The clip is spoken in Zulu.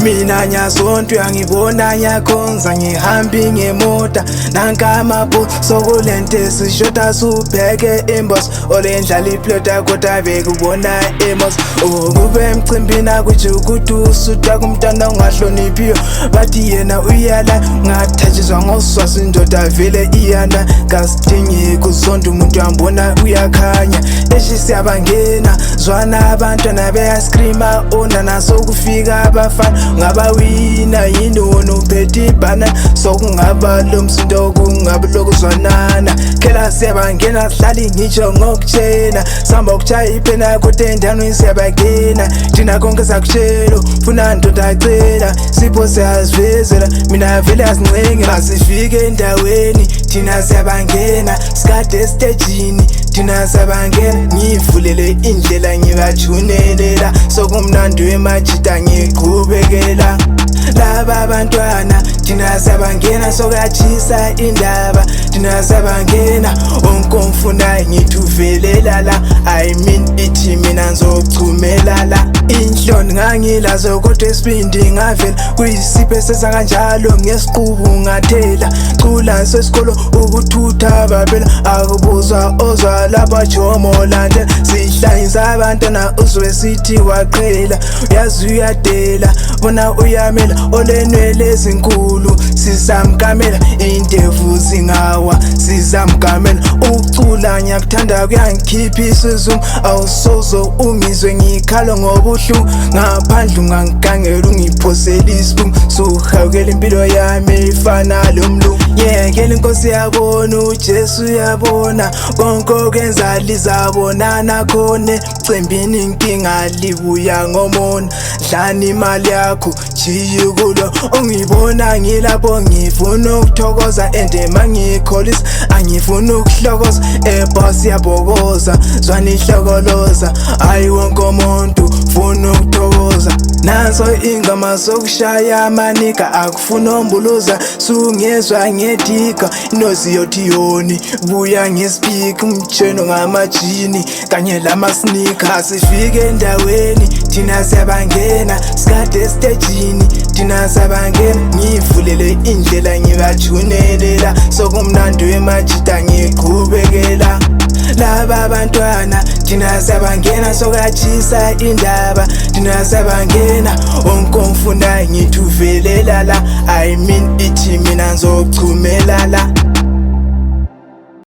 Mina nyazonto yangibona nyakhonza ngihambi ngemota nanka amapho sokulente sishoda subheke imbos olendlala iplota kodwa bekubona emos kube emcimbini akuthi ukuthi usuta kumntana ungahloniphiyo bathi yena uyala ngathathiswa ngoswazi indoda vele iyana kasidingi kuzonda umuntu yambona uyakhanya eshi siyabangena zwana abantwana beyascreama onana sokufika abafana ngabawina yini wona uphethe ibhana sokungaba lo msindo kungaba lokuzwanana khela siyabangena sihlali ngitsho ngokutshena sihamba ukuchaya iphena kodwa endaweni siyabangena thina konke sakutshelo funa ndoda acela sipho siyazivezela mina vele asincenga masifike endaweni thina siyabangena sikade estejini thina siyabangena ngivulele indlela ngibajunelela sokumnandi wemajida ngiqhubekela laba abantwana thina siyabangena sokuyatshisa indaba thina siyabangena onke omfunayo ngithi uvelela la I mean ithi mina ngizochumela la inhloni ngangilazo kodwa esibindi ngavela kuyisipho esesa kanjalo ngesiqubu ngathela cula sesikolo ukuthutha babela akubuzwa ozwa lapha jomo landela sihlayisa abantwana uzwe sithi waqhela uyazi uyadela bona uyamela olenwele ezinkulu sisamkamela indevu zingawa sisamkamela ucula ngiyakuthanda kuyangikhipha isizungu awusozo ungizwe ngikhala ngobuhlungu ngaphandle ungangigangela ungiphosela isibungu suhawukela impilo yami ifana lomlungu yekela inkosi yabona uJesu uyabona konke okwenza lizabonana khona cimbini inkinga libuya ngomona dlana imali yakho jiye kulo ungibona ngilapho ngifuna ukuthokoza ende mangikholisa angifuna ukuhlokoza boss yabokoza zwana ihlokoloza hayi wonke umuntu funa ukuthokoza naso ingoma sokushaya amanika akufuna ombuluza sungezwa ngedika inozi yothiyoni buya ngespeak umtsheno ngamajini kanye lamasneaker sifike endaweni thina siyabangena sikade estejini thina siyabangena ngivulele indlela ngibajunelela sokumnandi wemajida ngiqhubekela laba abantwana thina siyabangena sokuyatshisa indaba thina siyabangena onke omfunayo ngithi uvelela la I mean ithi mina ngizochumela la